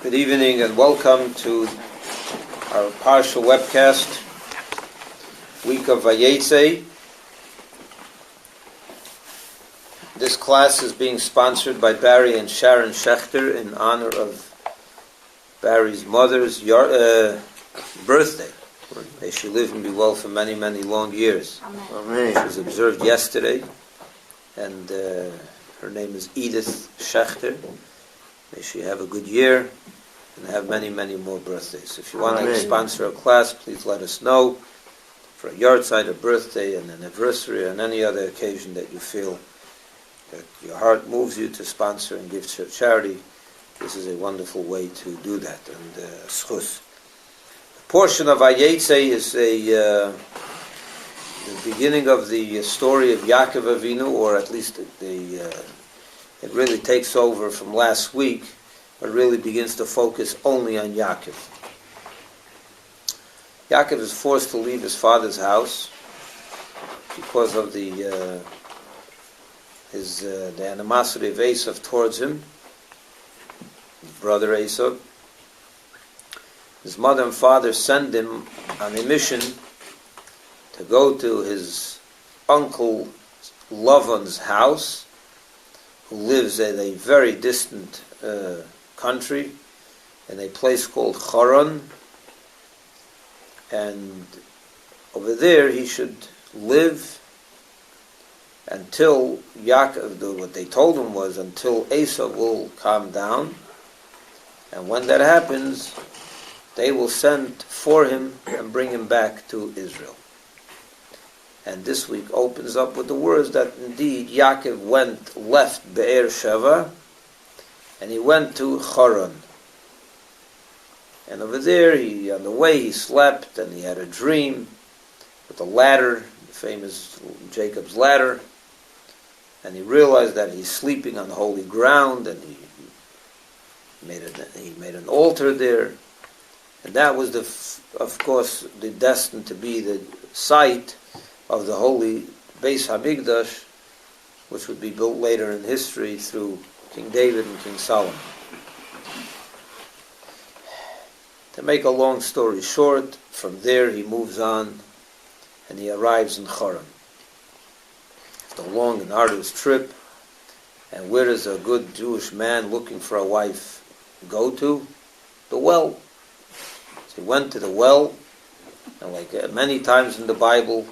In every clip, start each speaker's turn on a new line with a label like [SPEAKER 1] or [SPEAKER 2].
[SPEAKER 1] Good evening and welcome to our partial webcast, week of Vayeitzei. This class is being sponsored by Barry and Sharon Schechter in honor of Barry's mother's birthday. May she live and be well for many, many long years.
[SPEAKER 2] Amen.
[SPEAKER 1] She was observed yesterday, and her name is Edith Schechter. May she have a good year and have many, many more birthdays. If you want to sponsor a class, please let us know for a yahrzeit, a birthday, an anniversary, and any other occasion that you feel that your heart moves you to sponsor and give to charity. This is a wonderful way to do that. And schus. The portion of Vayeitzei is the beginning of the story of Yakov Avinu, or at least it really takes over from last week, but really begins to focus only on Yakov. Yakov is forced to leave his father's house because of the animosity of Esav towards him, his brother Esav. His mother and father send him on a mission to go to his uncle Lavan's house, who lives in a very distant country, in a place called Haran, and over there he should live until Yakov, what they told him was until Esav will calm down, and when that happens, they will send for him and bring him back to Israel. And this week opens up with the words that indeed Yakov left Be'er Sheva, and he went to Haran. And over there, on the way, he slept, and he had a dream with a ladder, the famous Jacob's ladder, and he realized that he's sleeping on holy ground, and he made an altar there, and that was of course, destined to be the site of the holy Beis Hamikdash, which would be built later in history through King David and King Solomon. To make a long story short, from there he moves on and he arrives in Haran. After a long and arduous trip, and where does a good Jewish man looking for a wife go to? The well. So he went to the well, and like many times in the Bible,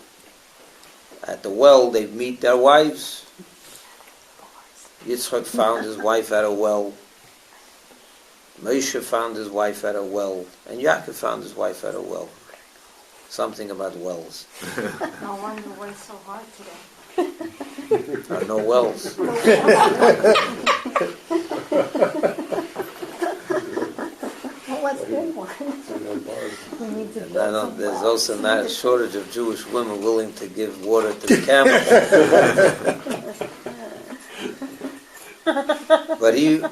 [SPEAKER 1] at the well they meet their wives. Yitzchak found his wife at a well. Moshe found his wife at a well. And Yakov found his wife at a well. Something about wells.
[SPEAKER 2] No wonder we're so hard today.
[SPEAKER 1] There are no wells.
[SPEAKER 2] Well, let's get one.
[SPEAKER 1] And there's also not a shortage of Jewish women willing to give water to the camels.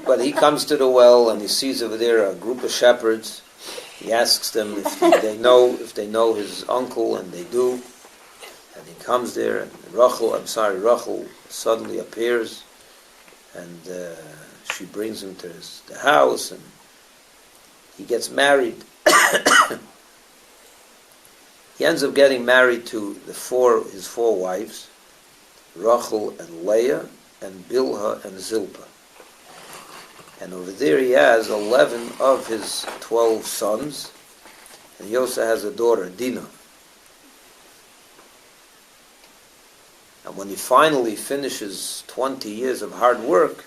[SPEAKER 1] But he comes to the well and he sees over there a group of shepherds. He asks them if they know his uncle, and they do. And he comes there, and Rachel suddenly appears, and she brings him to the house, and he gets married. He ends up getting married to his four wives, Rachel and Leah, and Bilhah and Zilpah. And over there he has 11 of his 12 sons, and he also has a daughter, Dinah. And when he finally finishes 20 years of hard work,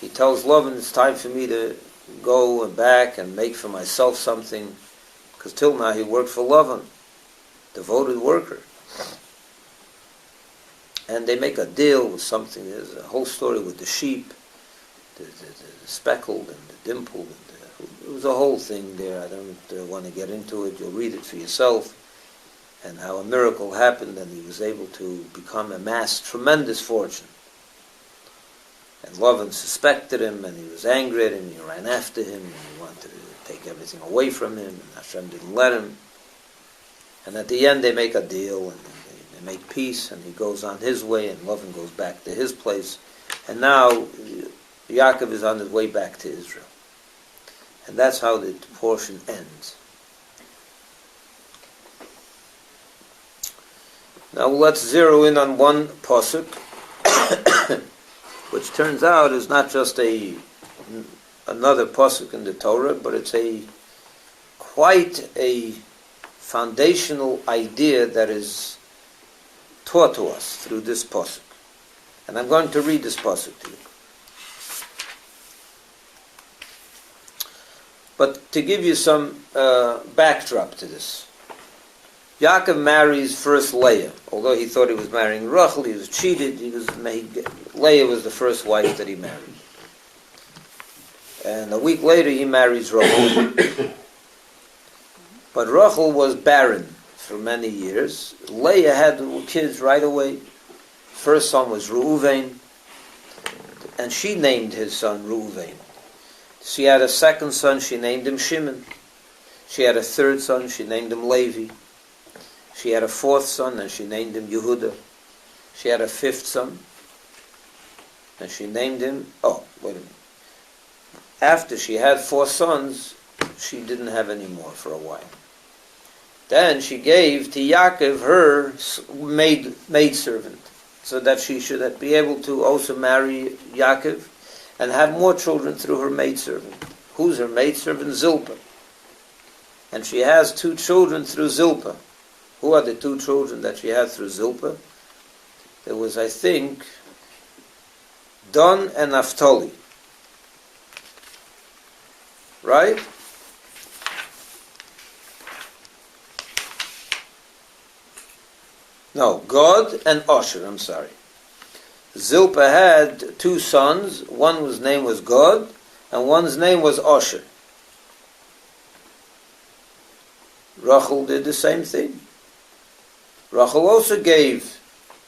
[SPEAKER 1] he tells Lavan, it's time for me to go and back and make for myself something, because till now he worked for Lavan, devoted worker. And they make a deal with something. There's a whole story with the sheep, the speckled and the dimpled. It was a whole thing there. I don't want to get into it. You'll read it for yourself. And how a miracle happened, and he was able to amass tremendous fortune. And Lavan suspected him, and he was angry at him, and he ran after him, and he wanted to take everything away from him, and Hashem didn't let him. And at the end they make a deal, and they make peace, and he goes on his way, and Lavan goes back to his place. And now Yakov is on his way back to Israel. And that's how the portion ends. Now let's zero in on one pasuk, which turns out is not just another pasuk in the Torah, but it's quite a foundational idea that is taught to us through this pasuk. And I'm going to read this pasuk to you. But to give you some backdrop to this, Yakov marries first Leah. Although he thought he was marrying Rachel, he was cheated. Leah was the first wife that he married. And a week later he marries Rachel. But Rachel was barren for many years. Leah had kids right away. First son was Reuven, and she named his son Reuven. She had a second son, she named him Shimon. She had a third son, she named him Levi. She had a fourth son, and she named him Yehuda. She had a fifth son, and she named him... Oh, wait a minute. After she had 4 sons, she didn't have any more for a while. Then she gave to Yakov her maidservant, so that she should be able to also marry Yakov and have more children through her maidservant. Who's her maidservant? Zilpah. And she has 2 children through Zilpah. Who are the 2 children that she had through Zilpah? There was, I think, Don and Naphtali. Right? No, God and Asher, I'm sorry. Zilpah had 2 sons. One's name was God, and one's name was Asher. Rachel did the same thing. Rachel also gave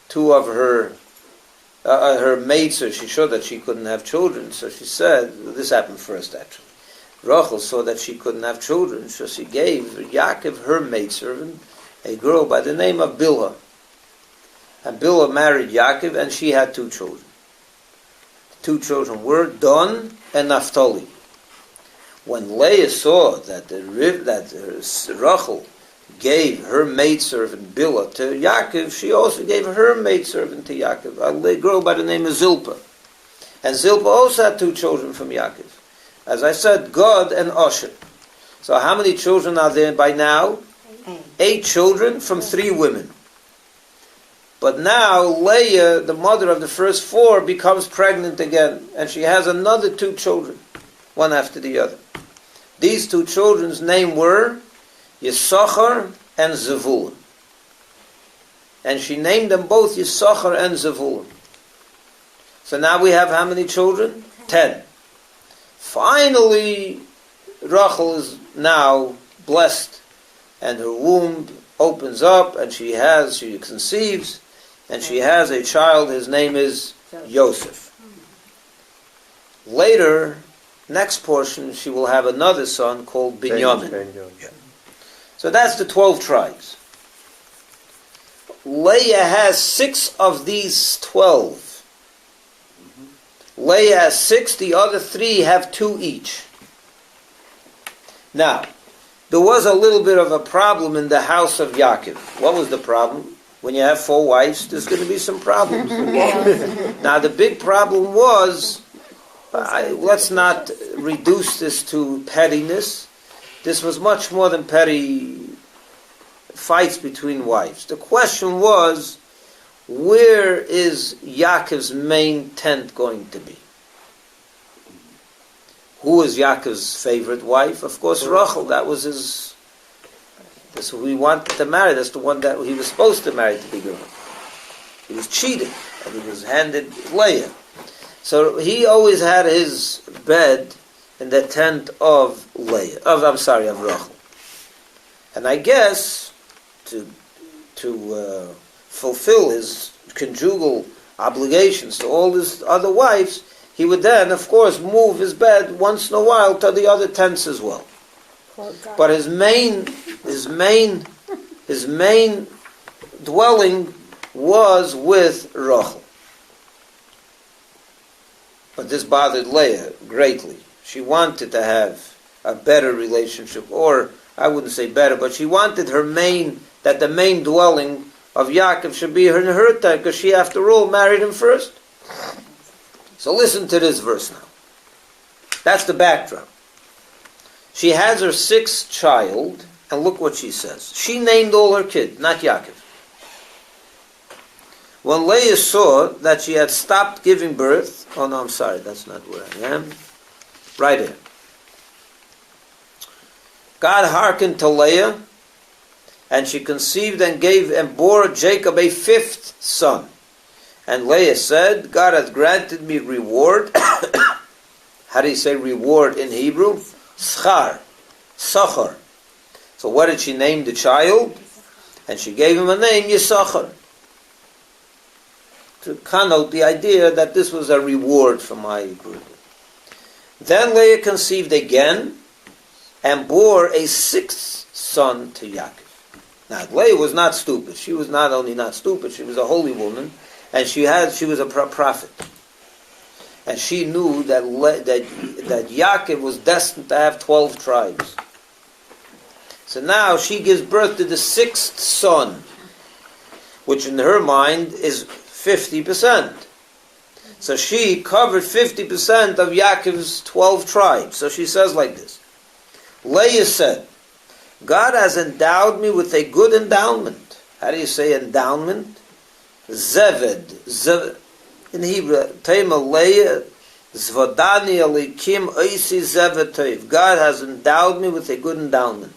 [SPEAKER 1] 2 of her maids, so she showed that she couldn't have children. So she said, this happened first actually. Rachel saw that she couldn't have children, so she gave Yaakov her maidservant, a girl by the name of Bilhah. And Bilhah married Yaakov, and she had 2 children. The 2 children were Don and Naphtali. When Leah saw that Rachel gave her maidservant Bilhah to Yaakov, she also gave her maidservant to Yaakov, a girl by the name of Zilpah. And Zilpah also had 2 children from Yaakov. As I said, God and Asher. So how many children are there by now? 8 children from 3 women. But now Leah, the mother of the first 4, becomes pregnant again, and she has another 2 children, one after the other. These 2 children's names were Yisachar and Zevulun. And she named them both Yisachar and Zevulun. So now we have how many children? 10. Finally, Rachel is now blessed, and her womb opens up, and she conceives, and she has a child. His name is Yosef. Later, next portion, she will have another son called Binyamin. So that's the 12 tribes. Leah has 6 of these 12. Leah has 6, the other 3 have 2 each. Now, there was a little bit of a problem in the house of Yakov. What was the problem? When you have 4 wives, there's going to be some problems. Now, the big problem was, let's not reduce this to pettiness. This was much more than petty fights between wives. The question was, where is Yaakov's main tent going to be? Who is Yaakov's favorite wife? Of course, Rachel. That was his... That's who he wanted to marry. That's the one that he was supposed to marry to begin with. He was cheated, and he was handed Leah. So he always had his bed in the tent of Rachel. And I guess to fulfill his conjugal obligations to all his other wives, he would then, of course, move his bed once in a while to the other tents as well. But his main dwelling was with Rachel. But this bothered Leah greatly. She wanted to have a better relationship, or I wouldn't say better, but she wanted that the main dwelling of Yakov should be her time, because she, after all, married him first. So listen to this verse now. That's the backdrop. She has her sixth child, and look what she says. She named all her kids, not Yakov. When Leah saw that she had stopped giving birth, oh no, I'm sorry, that's not where I am. Right here. God hearkened to Leah, and she conceived and gave and bore Jacob a fifth son. And Leah said, God hath granted me reward. How do you say reward in Hebrew? Schar. Sachar. So what did she name the child? And she gave him a name, Yisachar, to connote the idea that this was a reward for my group. Then Leah conceived again and bore a sixth son to Yakov. Now, Leah was not stupid. She was not only not stupid, she was a holy woman, and she was a prophet. And she knew that Yakov was destined to have 12 tribes. So now she gives birth to the sixth son, which in her mind is 50%. So she covered 50% of Yaakov's 12 tribes. So she says like this. Leah said, God has endowed me with a good endowment. How do you say endowment? Zeved. In Hebrew, Tema Leah, Zvadani Alikim Oisi Zevetov. God has endowed me with a good endowment.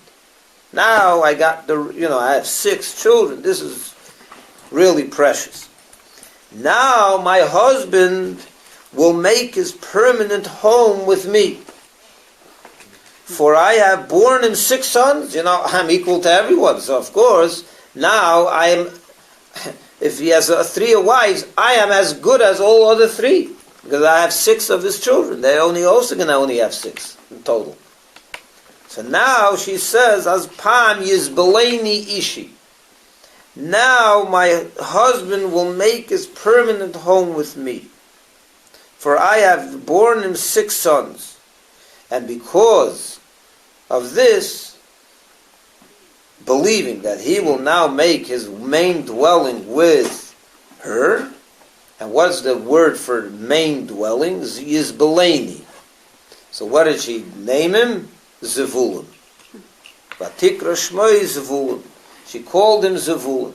[SPEAKER 1] Now I have 6 children. This is really precious. Now my husband will make his permanent home with me. For I have borne him 6 sons. I'm equal to everyone. So of course, now if he has 3 wives, I am as good as all other 3. Because I have 6 of his children. They're also going to only have 6 in total. So now she says, as Pam Yizbeleni Ishi. Now my husband will make his permanent home with me. For I have borne him 6 sons. And because of this, believing that he will now make his main dwelling with her, and what's the word for main dwelling? Yizbeleni. So what did she name him? Zevulun. Vatikra Shmoi Zevulun. She called him Zevulun.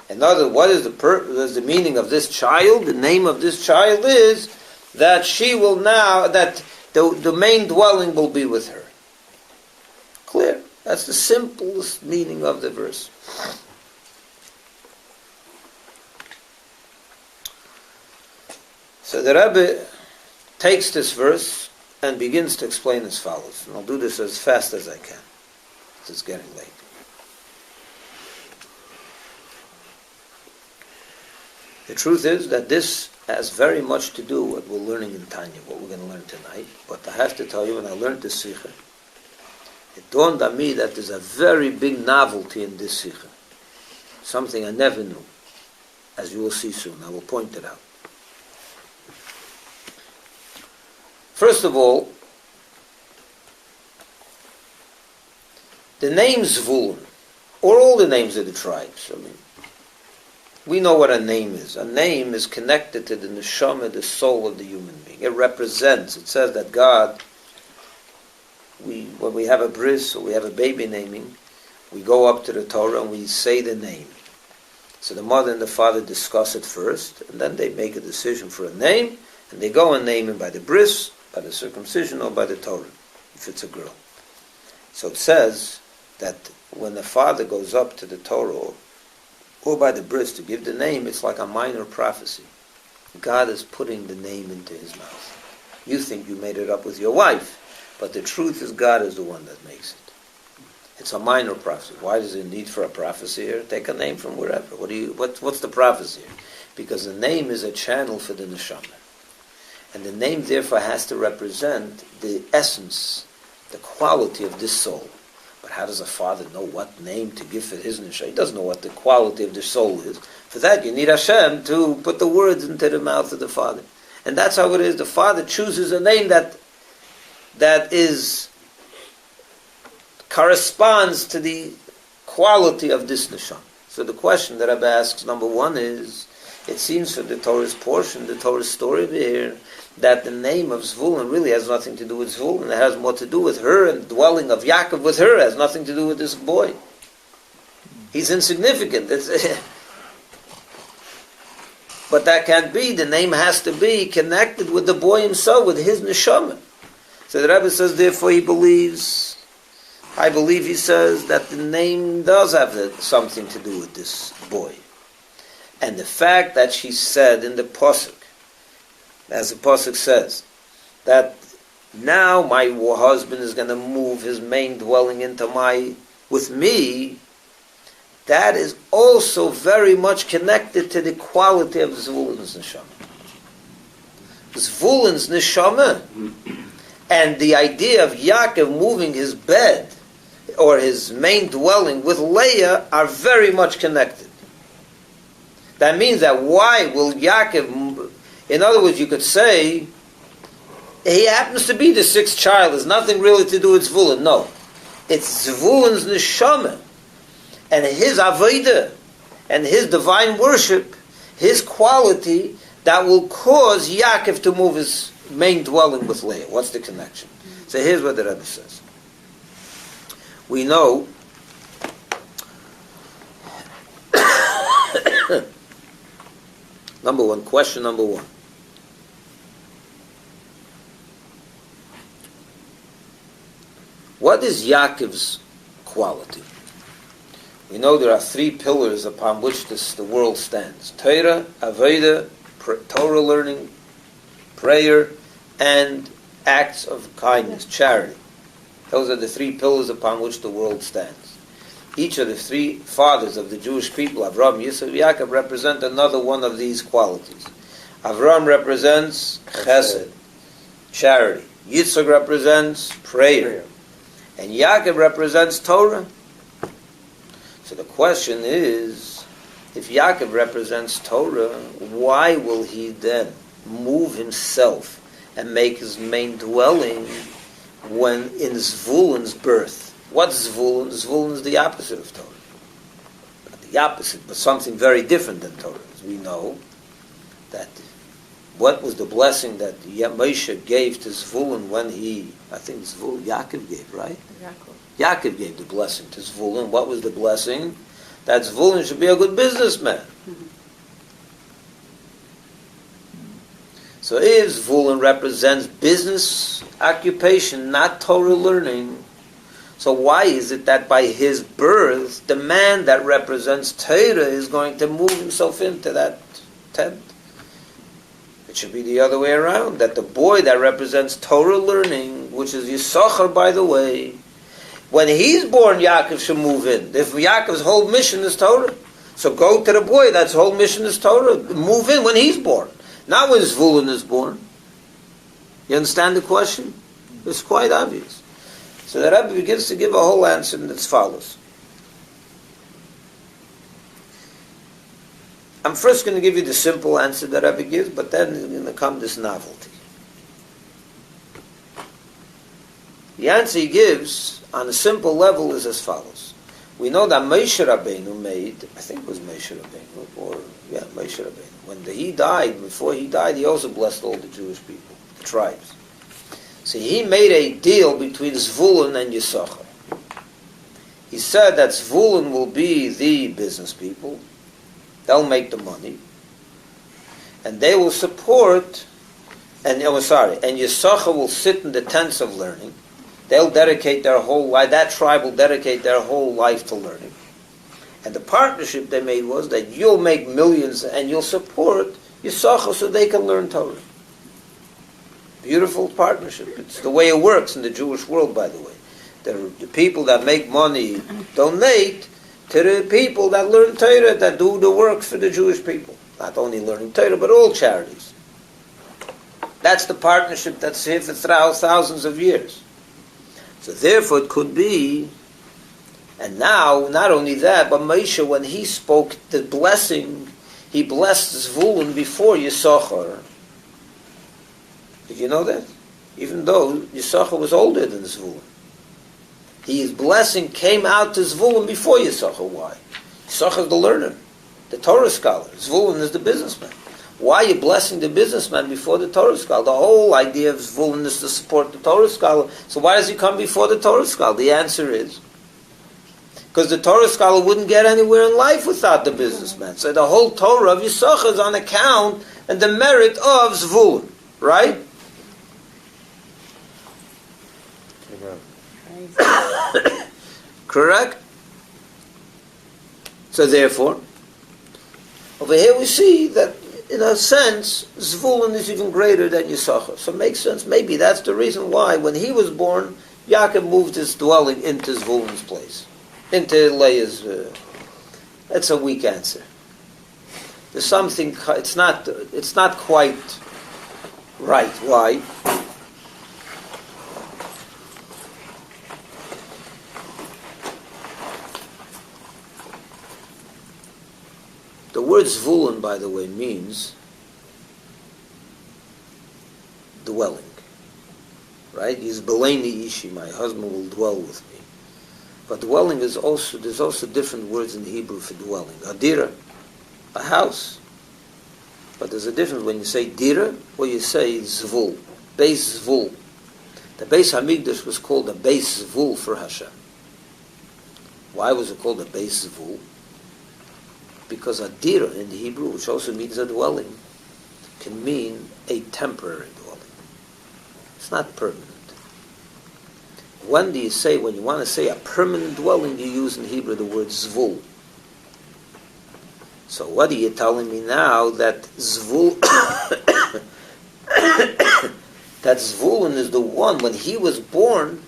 [SPEAKER 1] In other words, what is the meaning of this child? The name of this child is that she will now, that the main dwelling will be with her. Clear. That's the simplest meaning of the verse. So the Rebbe takes this verse and begins to explain as follows. And I'll do this as fast as I can. It's getting late. The truth is that this has very much to do with what we're learning in Tanya, what we're going to learn tonight. But I have to tell you, when I learned this Sikha, it dawned on me that there's a very big novelty in this Sikha. Something I never knew. As you will see soon, I will point it out. First of all, the name Zevulun, or all the names of the tribes, we know what a name is. A name is connected to the neshama, the soul of the human being. It represents, it says that God, when we have a bris or we have a baby naming, we go up to the Torah and we say the name. So the mother and the father discuss it first, and then they make a decision for a name, and they go and name him by the bris, by the circumcision, or by the Torah, if it's a girl. So it says that when the father goes up to the Torah, or by the bris to give the name, it's like a minor prophecy. God is putting the name into his mouth. You think you made it up with your wife, but the truth is God is the one that makes it. It's a minor prophecy. Why does it need for a prophecy here? Take a name from wherever. What's the prophecy here? Because the name is a channel for the neshama. And the name therefore has to represent the essence, the quality of this soul. But how does a father know what name to give for his neshama? He doesn't know what the quality of the soul is. For that you need Hashem to put the words into the mouth of the father. And that's how it is. The father chooses a name that is corresponds to the quality of this neshama. So the question that Rabbi asks, number one, is, it seems for the Torah's portion, the Torah's story over here, that the name of Zevulun really has nothing to do with Zevulun. It has more to do with her, and the dwelling of Yakov with her has nothing to do with this boy. He's insignificant. But that can't be. The name has to be connected with the boy himself, with his neshama. So the Rebbe says, therefore he believes, I believe he says, that the name does have something to do with this boy. And the fact that she said in the Pasuk, as the Pasuk says, that now my husband is going to move his main dwelling with me, that is also very much connected to the quality of Zevulun's neshama. Zevulun's neshama and the idea of Yakov moving his bed or his main dwelling with Leah are very much connected. That means that why will Yakov, in other words, you could say, he happens to be the sixth child, has nothing really to do with Zevulun. No. It's Zevulun's neshama and his avodah and his divine worship, his quality, that will cause Yaakov to move his main dwelling with Leah. What's the connection? So here's what the Rebbe says. We know question number one. What is Yaakov's quality? We know there are three pillars upon which the world stands. Torah, Avodah, Torah learning, prayer, and acts of kindness, charity. Those are the three pillars upon which the world stands. Each of the three fathers of the Jewish people, Avraham, Yitzchak, Yaakov, represent another one of these qualities. Avraham represents chesed, charity. Yitzchak represents prayer. And Yaakov represents Torah. So the question is, if Yaakov represents Torah, why will he then move himself and make his main dwelling when in Zvulun's birth? What's Zvulun? Zvulun is the opposite of Torah. Not the opposite, but something very different than Torah. As we know that what was the blessing that Moshe gave to Zevulun when Yaakov gave, right? Yaakov gave the blessing to Zevulun. What was the blessing? That Zevulun should be a good businessman. So if Zevulun represents business occupation, not Torah learning, so why is it that by his birth, the man that represents Torah is going to move himself into that tent? It should be the other way around, that the boy that represents Torah learning, which is Yisachar, by the way, when he's born, Yaakov should move in. If Yaakov's whole mission is Torah, so go to the boy that's whole mission is Torah, move in when he's born, not when Zevulun is born. You understand the question? It's quite obvious. So the Rebbe begins to give a whole answer, and it's as follows. I'm first going to give you the simple answer that Rebbe gives, but then is going to come this novelty. The answer he gives on a simple level is as follows. We know that Moshe Rabbeinu made, I think it was Moshe Rabbeinu, Moshe Rabbeinu. When before he died, he also blessed all the Jewish people, the tribes. So he made a deal between Zevulun and Yisachar. He said that Zevulun will be the business people, they'll make the money, and they will support, and Yisachar will sit in the tents of learning. They'll dedicate their whole life, that tribe will dedicate their whole life to learning. And the partnership they made was that you'll make millions and you'll support Yisachar so they can learn Torah. Beautiful partnership. It's the way it works in the Jewish world, by the way. The people that make money donate to the people that learn Torah, that do the work for the Jewish people. Not only learning Torah, but all charities. That's the partnership that's here for thousands of years. So therefore it could be, and now, not only that, but Moshe, when he spoke the blessing, he blessed Zevulun before Yisachar. Did you know that? Even though Yisachar was older than Zevulun. His blessing came out to Zevulun before Yisachar. Why? Yisachar is the learner, the Torah scholar. Zevulun is the businessman. Why are you blessing the businessman before the Torah scholar? The whole idea of Zevulun is to support the Torah scholar. So why does he come before the Torah scholar? The answer is because the Torah scholar wouldn't get anywhere in life without the businessman. So the whole Torah of Yisachar is on account and the merit of Zevulun. Right? Correct? So therefore, over here we see that in a sense, Zevulun is even greater than Yisachar. So it makes sense. Maybe that's the reason why when he was born, Yaakov moved his dwelling into Zvulun's place. Into Leah's... that's a weak answer. There's something... It's not quite right. Why? The word Zevulun, by the way, means dwelling. Right? He's Beleini Ishi, my husband will dwell with me. But dwelling is also, there's also different words in Hebrew for dwelling. Adira, a house. But there's a difference when you say dira or you say zvul, Beis Zvul. The Beis Hamikdash was called a Beis Zvul for Hashem. Why was it called a Beis Zvul? Because adira in the Hebrew, which also means a dwelling, can mean a temporary dwelling. It's not permanent. When you want to say a permanent dwelling, you use in Hebrew the word zvul. So what are you telling me now that zvul, that Zevulun is the one, when he was born,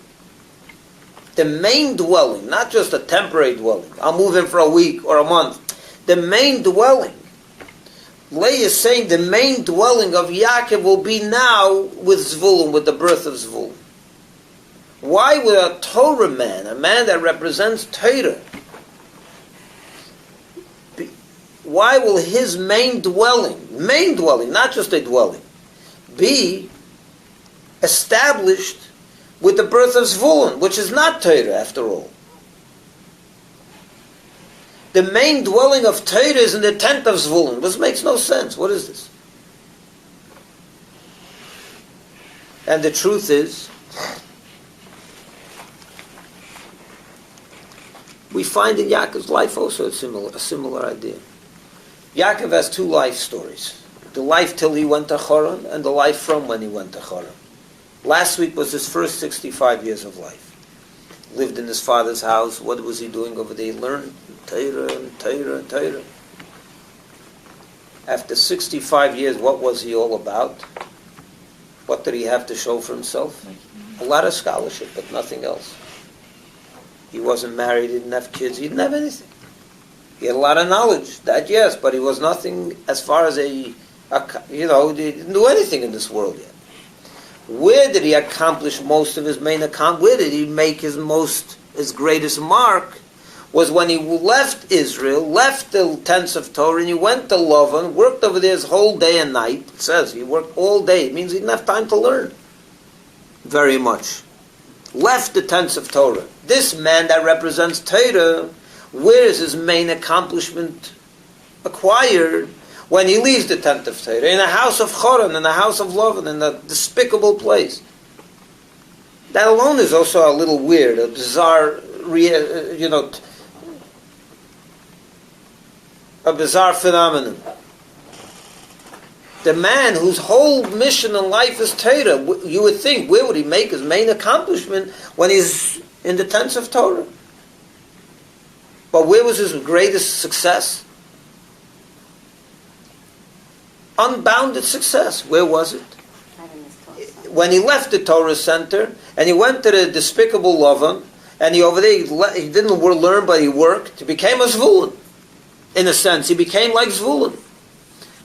[SPEAKER 1] the main dwelling, not just a temporary dwelling. I'll move in for a week or a month. The main dwelling. Leah is saying the main dwelling of Yaakov will be now with Zevulun, with the birth of Zevulun. Why would a Torah man, a man that represents Torah, why will his main dwelling, not just a dwelling, be established with the birth of Zevulun, which is not Torah after all? The main dwelling of Torah is in the tent of Zevulun. This makes no sense. What is this? And the truth is, we find in Yaakov's life also a similar idea. Yaakov has two life stories. The life till he went to Haran and the life from when he went to Haran. Last week was his first 65 years of life. Lived in his father's house. What was he doing over there? He learned Torah and Torah and Torah. After 65 years, what was he all about? What did he have to show for himself? A lot of scholarship, but nothing else. He wasn't married, he didn't have kids, he didn't have anything. He had a lot of knowledge, that yes, but he was nothing as far as he didn't do anything in this world yet. Where did he accomplish most of his main account? Where did he make his greatest mark? Was when he left Israel, left the tents of Torah, and he went to Lavan, worked over there his whole day and night. It says he worked all day. It means he didn't have time to learn very much. Left the tents of Torah. This man that represents Torah, where is his main accomplishment acquired? When he leaves the tent of Torah, in a house of Choron, in a house of Lavan, in a despicable place. That alone is also a little weird, a bizarre, a bizarre phenomenon. The man whose whole mission in life is Torah, you would think, where would he make his main accomplishment when he's in the tents of Torah? But where was his greatest success? Unbounded success. Where was it? When he left the Torah center and he went to the despicable Lavan, and he over there he didn't learn, but he worked. He became a Zevulun. In a sense, he became like Zevulun.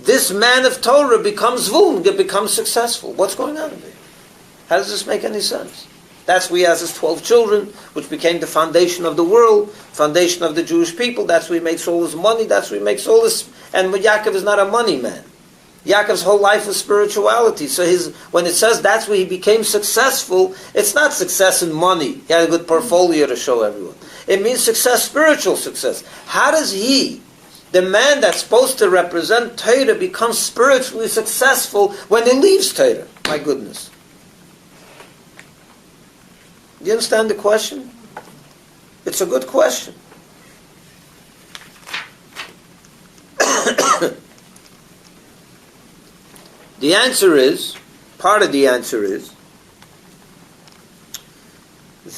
[SPEAKER 1] This man of Torah becomes Zevulun, becomes successful. What's going on here? How does this make any sense? That's where he has his 12 children, which became the foundation of the world, foundation of the Jewish people. That's where he makes all his money. That's where he makes all this. And Yaakov is not a money man. Yaakov's whole life was spirituality. So when it says that's where he became successful, it's not success in money. He had a good portfolio to show everyone. It means success, spiritual success. How does he, the man that's supposed to represent Torah, become spiritually successful when he leaves Torah? My goodness. Do you understand the question? It's a good question. The answer is, part of the answer is,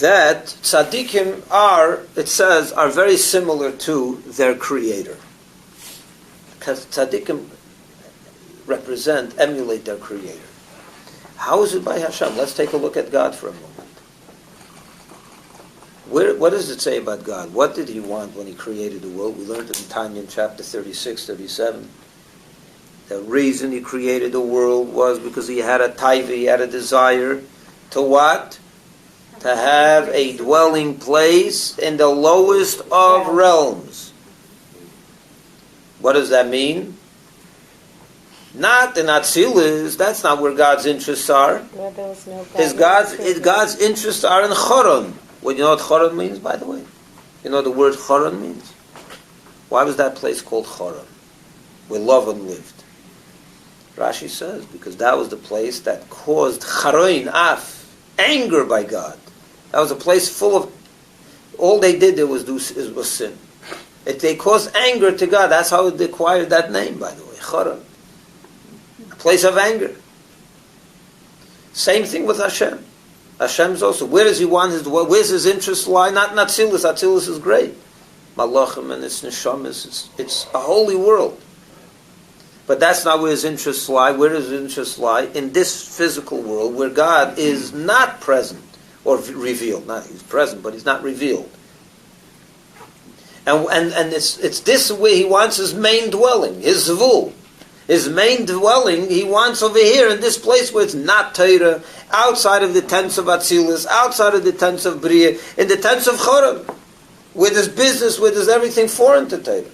[SPEAKER 1] that tzaddikim are, it says, are very similar to their creator. Because tzaddikim emulate their creator. How is it by Hashem? Let's take a look at God for a moment. What does it say about God? What did he want when he created the world? We learned it in Tanya in chapter 36, 37. The reason he created the world was because he had a taiva, he had a desire to what? To have a dwelling place in the lowest of realms. What does that mean? Not in Atzilus, that's not where God's interests are. God's interests are in Choron. Well, you know what Choron means, by the way? You know what the word Choron means? Why was that place called Choron? Where Lavan lived. Rashi says, because that was the place that caused Charoin, anger by God. That was a place full of, all they did there was sin. They caused anger to God. That's how it acquired that name, by the way, Choron. A place of anger. Same thing with Hashem. Hashem's also, where does he want where's his interest lie? Not in Atzilus. Atzilus is great. Malachim and its neshamas, it's a holy world. But that's not where his interests lie. Where does his interests lie? In this physical world where God is not present or revealed. Not he's present, but he's not revealed. And it's this way he wants his main dwelling, his Zevulun. His main dwelling he wants over here in this place where it's not Torah, outside of the tents of Atzilus, outside of the tents of Bria, in the tents of Choron, where there's business, where there's everything foreign to Torah.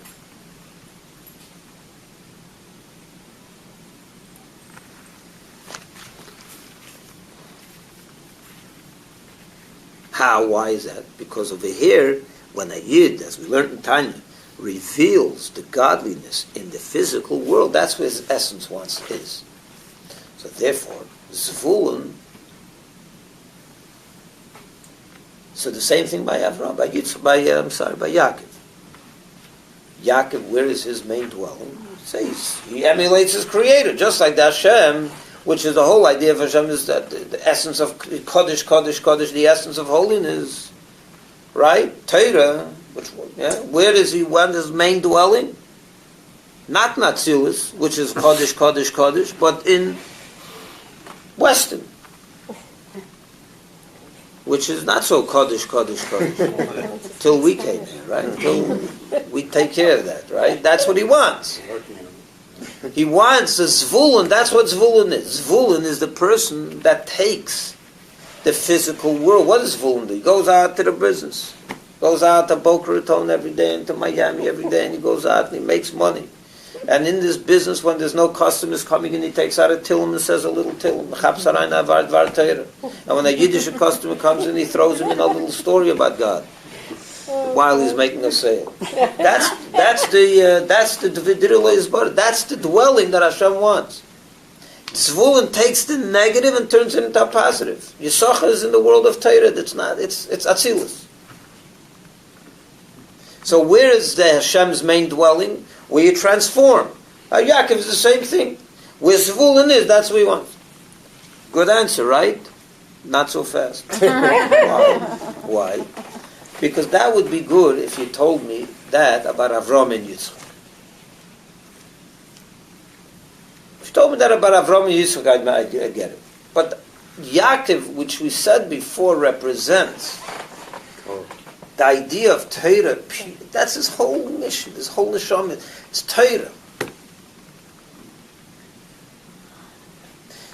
[SPEAKER 1] How? Why is that? Because over here, when a Yid, as we learned in Tanya, reveals the godliness in the physical world, that's where his essence is. So therefore, Zevulun, so the same thing by Avram, by Yaakov. Yaakov, where is his main dwelling? He emulates his creator, just like the Hashem, which is the whole idea of Hashem, is that the essence of Kodesh, Kodesh, Kodesh, the essence of holiness, right? Torah, where does he want his main dwelling? Not in Atzilus, which is Kodesh, Kodesh, Kodesh, but in Weston, which is not so Kodesh, Kodesh, Kodesh, till we came here, right? Till we take care of that, right? That's what he wants. He wants a Zevulun. That's what Zevulun is. Zevulun is the person that takes the physical world. What does Zevulun do? He goes out to the business. Goes out to Boca Raton every day and to Miami every day, and he goes out and he makes money. And in this business, when there's no customers coming in, he takes out a tilum and says a little tilum. And when a Yiddish customer comes in, he throws him in a little story about God while he's making a sale. That's the dwelling that Hashem wants. Zevulun takes the negative and turns it into a positive. Yisachar is in the world of Torah. It's Atzilus. So where is the Hashem's main dwelling? Where you transform. Yaakov is the same thing. Where Zevulun is, that's what he wants. Good answer, right? Not so fast. Why? Because that would be good if you told me that about Avram and Yitzchak. If you told me that about Avram and Yitzchak, I'd get it. But Yaakov, which we said before, represents the idea of Torah. That's his whole mission, his whole neshama. It's Torah.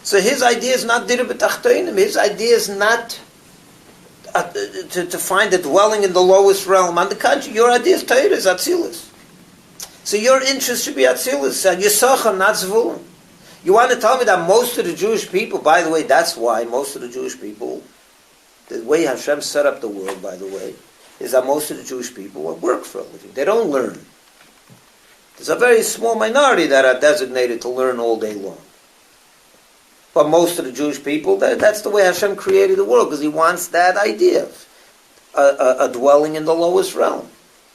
[SPEAKER 1] So his idea is not Dira b'tachtoinim. His idea is not to find a dwelling in the lowest realm. On the contrary, your idea is Torah, is Atzilus. So your interest should be Atzilus, Yisachar, not Zevulun. You want to tell me that most of the Jewish people, by the way, that's why most of the Jewish people, the way Hashem set up the world, by the way, is that most of the Jewish people work for a living. They don't learn. There's a very small minority that are designated to learn all day long. But most of the Jewish people, that's the way Hashem created the world, because He wants that idea of a dwelling in the lowest realm,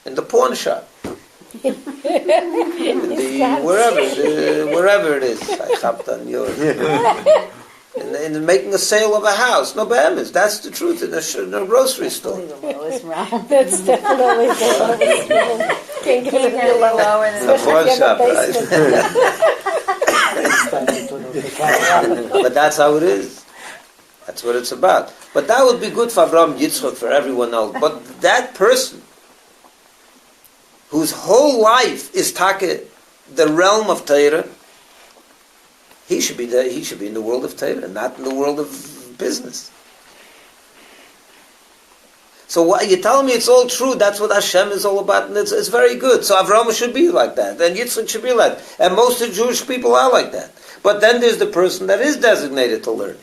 [SPEAKER 1] in the pawn shop. Wherever it is. In making a sale of a house. No, behemoths. That's the truth in a grocery store.
[SPEAKER 3] That's definitely the lowest realm. Can't get it any lower than
[SPEAKER 1] the pawn shop, right? But that's how it is. That's what it's about. But that would be good for Abraham, Yitzchak, for everyone else. But that person whose whole life is the realm of Torah, he should be in the world of Torah, not in the world of business. So what, you tell me it's all true, that's what Hashem is all about, and it's very good. So Avraham should be like that, and Yitzchak should be like that, and most of the Jewish people are like that. But then there's the person that is designated to learn.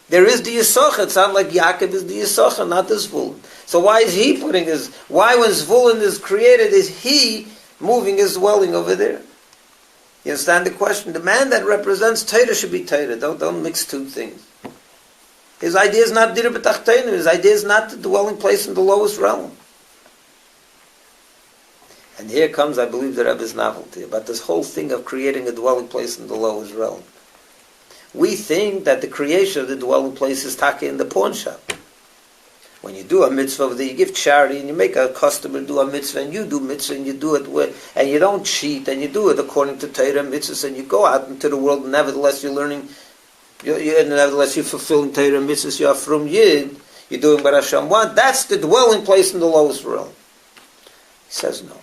[SPEAKER 1] There is the Yisachar. It sounds like Yakov is the Yisachar, not the Zevulun. So why is he why when Zevulun is created, is he moving his dwelling over there? You understand the question? The man that represents Torah should be Torah. Don't mix two things. His idea is not Dira B'Tachteinu. His idea is not the dwelling place in the lowest realm. And here comes, I believe, the Rebbe's novelty about this whole thing of creating a dwelling place in the lowest realm. We think that the creation of the dwelling place is taka in the pawn shop. When you do a mitzvah over there, you give charity and you make a customer do a mitzvah and you do mitzvah and you do it and you don't cheat and you do it according to Torah mitzvahs and you go out into the world and nevertheless you're learning, nevertheless you're fulfilling Torah mitzvahs, you're from Yid, you're doing what Hashem wants. That's the dwelling place in the lowest realm. He says no.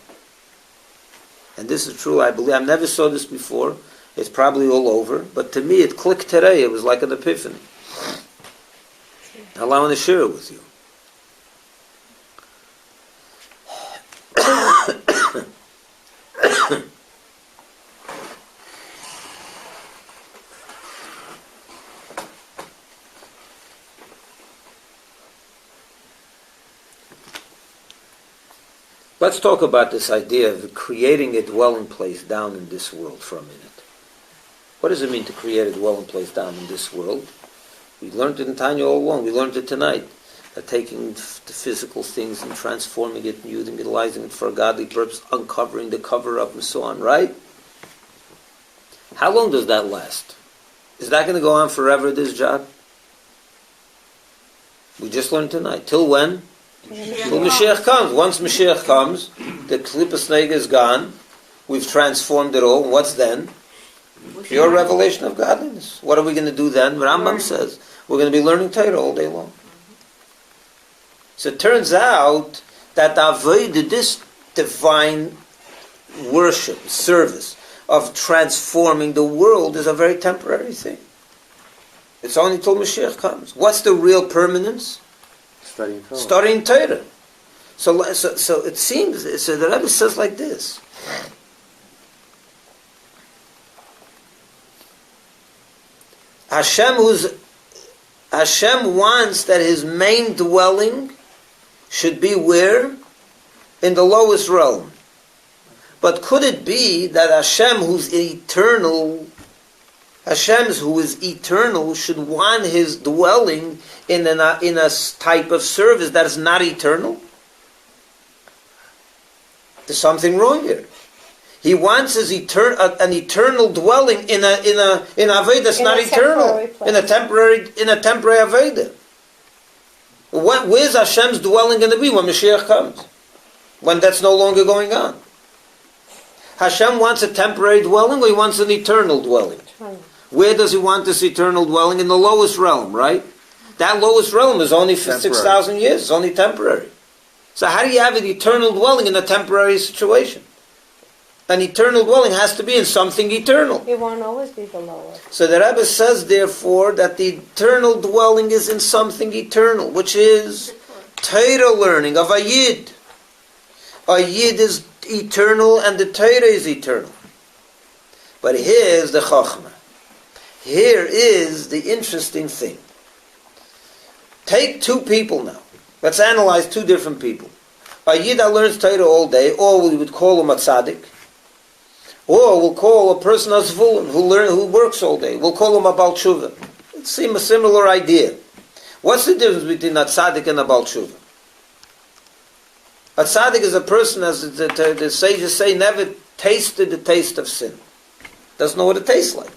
[SPEAKER 1] And this is true, I believe. I never saw this before. It's probably all over, but to me it clicked today. It was like an epiphany. I want to share it with you. Let's talk about this idea of creating a dwelling place down in this world for a minute. What does it mean to create a dwelling place down in this world? We learned it in Tanya all along. We learned it tonight. That taking the physical things and transforming it and utilizing it for a godly purpose, uncovering the cover-up and so on, right? How long does that last? Is that going to go on forever, this job? We just learned tonight. Till when? Till Mashiach comes. Once Mashiach comes, the Klippas Nega is gone. We've transformed it all. What's then? Pure revelation of godliness. What are we going to do then? Rambam says we're going to be learning Torah all day long. So it turns out that this divine worship, service of transforming the world is a very temporary thing. It's only till Mashiach comes. What's the real permanence? Studying Torah. So it seems, so the Rebbe says like this. Hashem wants that his main dwelling should be where? In the lowest realm. But could it be that Hashem who is eternal should want his dwelling in a type of service that is not eternal? There's something wrong here. He wants an eternal dwelling in a Aveda that's not eternal, in a temporary Aveda. Where's Hashem's dwelling going to be when Mashiach comes? When that's no longer going on? Hashem wants a temporary dwelling, or he wants an eternal dwelling? Where does he want this eternal dwelling? In the lowest realm, right? That lowest realm is only for 6,000 years. It's only temporary. So how do you have an eternal dwelling in a temporary situation? An eternal dwelling has to be in something eternal.
[SPEAKER 3] It won't always be the lowest.
[SPEAKER 1] So the Rebbe says, therefore, that the eternal dwelling is in something eternal, which is Torah learning of a Yid. A Yid is eternal and the Torah is eternal. But here's the Chochmah. Here is the interesting thing. Take two people now. Let's analyze two different people. A Yid that learns Torah all day, or we would call him a tzaddik, or we'll call a person a Zevulun who works all day. We'll call him a Baal Tshuva. It seems a similar idea. What's the difference between a tzaddik and a Baal Tshuva? A tzaddik is a person, as the sages say, never tasted the taste of sin. Doesn't know what it tastes like.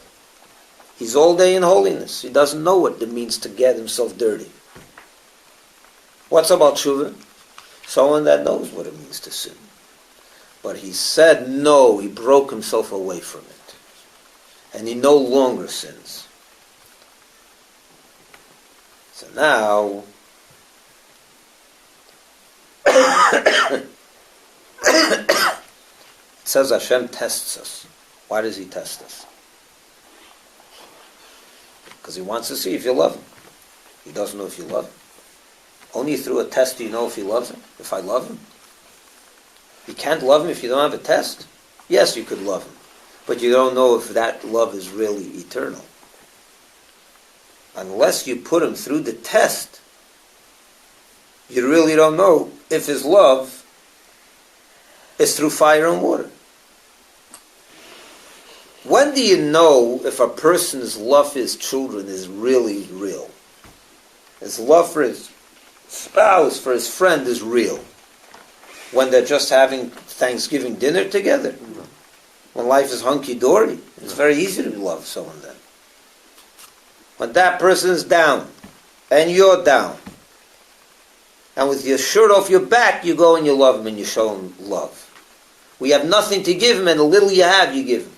[SPEAKER 1] He's all day in holiness. He doesn't know what it means to get himself dirty. What's about tshuva? Someone that knows what it means to sin. But he said no, he broke himself away from it. And he no longer sins. So now, it says Hashem tests us. Why does he test us? Because he wants to see if you love him. He doesn't know if you love him. Only through a test do you know if he loves him, if I love him. You can't love him if you don't have a test. Yes, you could love him. But you don't know if that love is really eternal. Unless you put him through the test, you really don't know if his love is through fire and water. When do you know if a person's love for his children is really real? His love for his spouse, for his friend is real. When they're just having Thanksgiving dinner together. When life is hunky-dory. It's very easy to love someone then. When that person is down, and you're down, and with your shirt off your back, you go and you love him and you show him love. We have nothing to give him, and the little you have, you give him.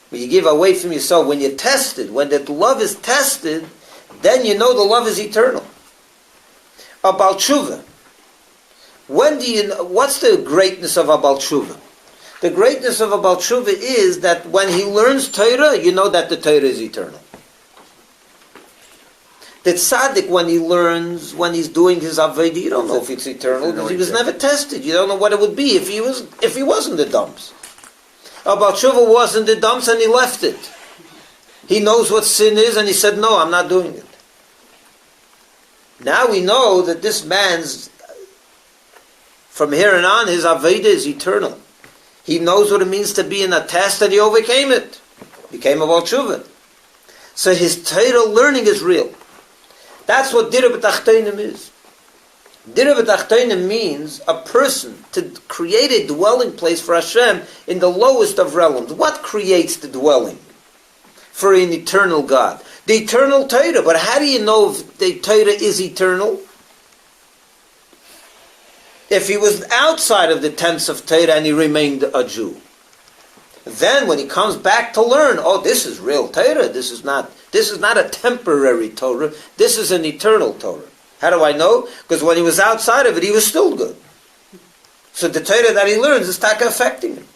[SPEAKER 1] But you give away from yourself. When you're tested, when that love is tested, then you know the love is eternal. About tshuva. When do you know, what's the greatness of a Baal Tshuva? The greatness of a Baal Tshuva is that when he learns Torah, you know that the Torah is eternal. The tzaddik, when he learns, when he's doing his avodah, you don't know if it's eternal because he was never tested. You don't know what it would be if he wasn't the dumps. A Baal Tshuva was in the dumps and he left it. He knows what sin is and he said, no, I'm not doing it. Now we know that this man's, from here and on, his avodah is eternal. He knows what it means to be in a test and he overcame it. Became a Baal Tshuva. So his Torah learning is real. That's what Dira B'Tachtonim is. Dira B'Tachtonim means a person to create a dwelling place for Hashem in the lowest of realms. What creates the dwelling for an eternal God? The eternal Torah. But how do you know if the Torah is eternal? If he was outside of the tents of Torah and he remained a Jew. Then when he comes back to learn, oh, this is real Torah. This is not a temporary Torah. This is an eternal Torah. How do I know? Because when he was outside of it, he was still good. So the Torah that he learns is taka affecting him.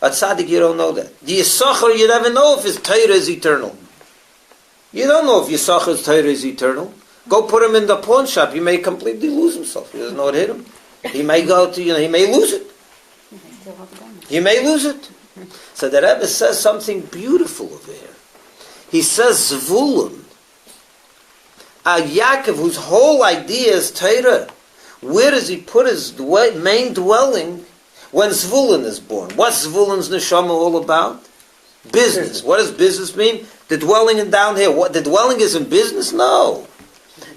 [SPEAKER 1] At tzaddik, you don't know that. The Yisachar, you never know if his Torah is eternal. You don't know if Yisachar's Torah is eternal. Go put him in the pawn shop. He may completely lose himself. He doesn't know what hit him. He may go to, he may lose it. He may lose it. So the Rebbe says something beautiful over here. He says Zevulun, a Yakov whose whole idea is Torah. Where does he put his main dwelling when Zevulun is born? What's Zvulun's neshama all about? Business. What does business mean? The dwelling in down here. What, the dwelling is in business? No.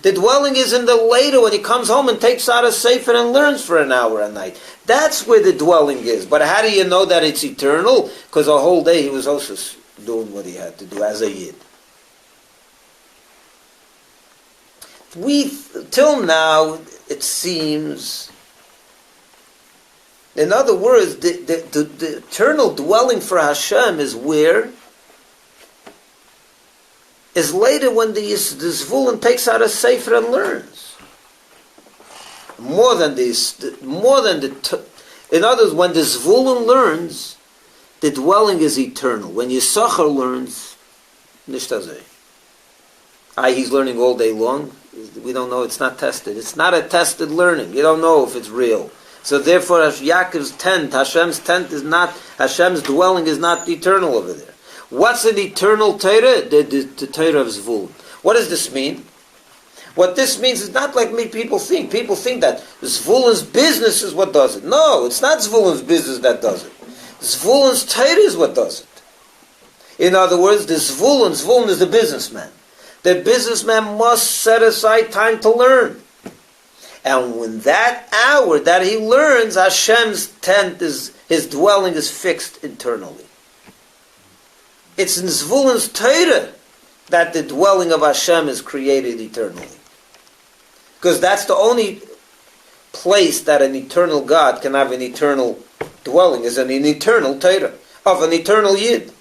[SPEAKER 1] The dwelling is in the later when he comes home and takes out a sefer and learns for an hour a night. That's where the dwelling is. But how do you know that it's eternal? Because the whole day he was also doing what he had to do as a Yid. Till now, it seems, in other words, the eternal dwelling for Hashem is where? Is later when the Zevulun takes out a sefer and learns. More than in other words, when the Zevulun learns, the dwelling is eternal. When Yisachar learns, nishtazeh. He's learning all day long. We don't know. It's not tested. It's not a tested learning. You don't know if it's real. So therefore, Yaakov's tent, Hashem's tent is not, Hashem's dwelling is not eternal over there. What's an eternal Torah? The Torah of Zevulun. What does this mean? What this means is not like people think. People think that Zvulun's business is what does it. No, it's not Zvulun's business that does it. Zvulun's Torah is what does it. In other words, Zvulun is the businessman. The businessman must set aside time to learn. And when that hour that he learns, Hashem's tent his dwelling is fixed internally. It's in Zvulun's Torah that the dwelling of Hashem is created eternally. Because that's the only place that an eternal God can have an eternal dwelling, is in an eternal Torah, of an eternal Yid.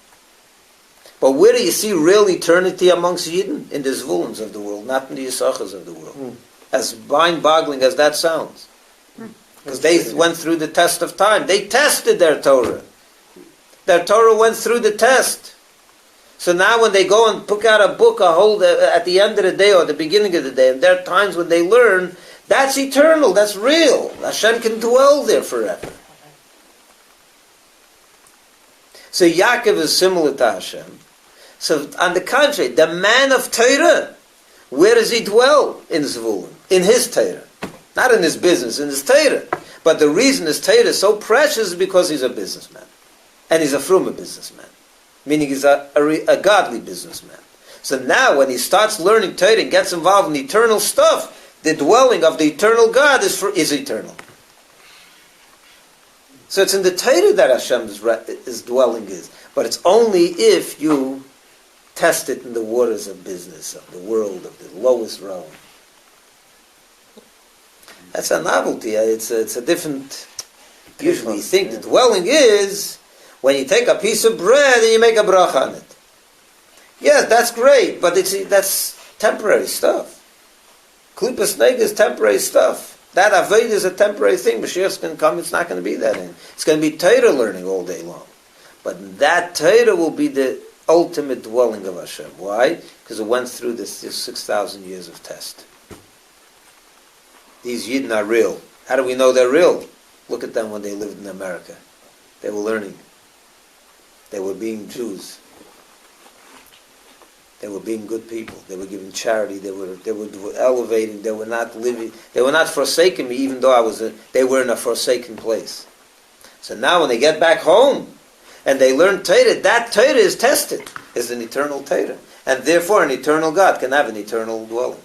[SPEAKER 1] But where do you see real eternity amongst Yidden? In the Zvuluns of the world, not in the Yisachars of the world. As mind-boggling as that sounds. Because they went through the test of time. They tested their Torah. Their Torah went through the test. So now when they go and put out a book at the end of the day or the beginning of the day, and there are times when they learn, that's eternal, that's real. Hashem can dwell there forever. So Yakov is similar to Hashem. So on the contrary, the man of Torah, where does he dwell? In Zevulun, in his Torah. Not in his business, in his Torah. But the reason his Torah is so precious is because he's a businessman. And he's a fruma businessman. Meaning he's a godly businessman. So now when he starts learning Torah and gets involved in eternal stuff, the dwelling of the eternal God is eternal. So it's in the Torah that Hashem's dwelling is. But it's only if you test it in the waters of business, of the world, of the lowest realm. That's a novelty. It's a different... Usually you think the dwelling is when you take a piece of bread and you make a bracha on it. Yes, that's great, but that's temporary stuff. Klipas nega is temporary stuff. That avodah is a temporary thing. Mashiach's going to come, it's not going to be that in. It's going to be Torah learning all day long. But that Torah will be the ultimate dwelling of Hashem. Why? Because it went through this 6,000 years of test. These Yidden are real. How do we know they're real? Look at them when they lived in America. They were learning. They were being Jews. They were being good people. They were giving charity. They were elevating. They were not living. They were not forsaking me, even though they were in a forsaken place. So now when they get back home and they learn Torah, that Torah is tested, is an eternal Torah. And therefore an eternal God can have an eternal dwelling.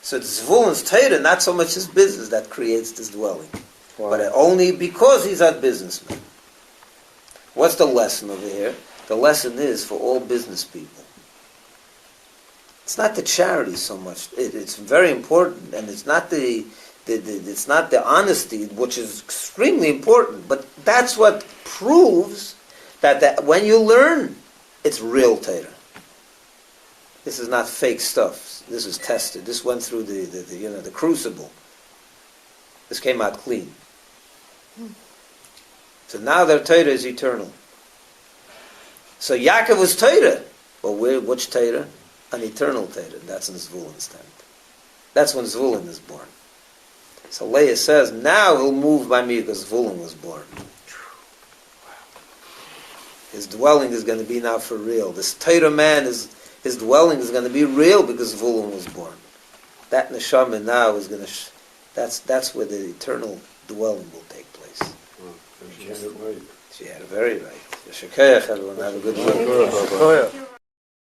[SPEAKER 1] So it's Zvulun's Torah, not so much his business, that creates this dwelling. Wow. But only because he's a businessman. What's the lesson over here? The lesson is for all business people. It's not the charity so much. It's very important, and it's not it's not the honesty, which is extremely important. But that's what proves that when you learn, it's real Torah. This is not fake stuff. This is tested. This went through the crucible. This came out clean. So now their Torah is eternal. So Yakov was Torah. Well, which Torah? An eternal Torah. That's in Zvulun's tent. That's when Zevulun is born. So Leah says, now he'll move by me because Zevulun was born. His dwelling is going to be now for real. This Torah man, his dwelling is going to be real because Zevulun was born. That neshama now is going to... That's where the eternal dwelling will take place.
[SPEAKER 4] She had it right.
[SPEAKER 1] She had it very right. Yeshakayach, everyone. Have a good one.